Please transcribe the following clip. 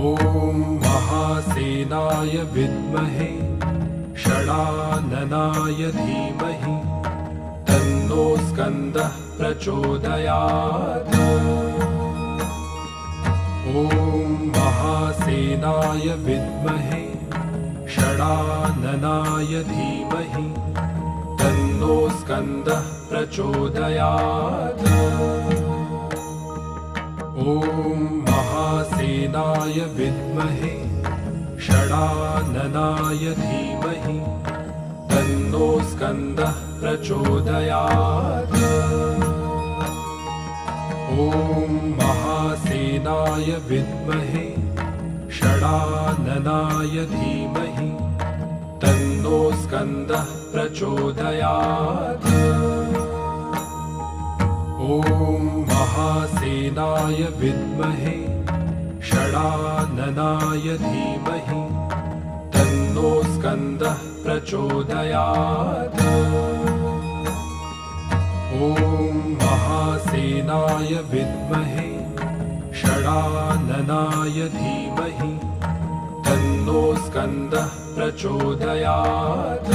ॐ महासेनाय विद्महे षडाननाय धीमहि तन्नो स्कन्दः प्रचोदयात्। ॐ महासेनाय विद्महे षडाननाय धीमहि तन्नो स्कन्दः प्रचोदयात्। ॐ महासेनाय विद्महे षडाननाय धीमहि तन्नो स्कन्दः प्रचोदयात्। ॐ महासेनाय विद्महे षडाननाय धीमहि तन्नो स्कन्दः प्रचोदयात्। ॐ महासेनाय विद्महे षडाननाय धीमहि तन्नो स्कन्दः प्रचोदयात्। ॐ महासेनाय विद्महे षडाननाय धीमहि तन्नो स्कन्दः प्रचोदयात्।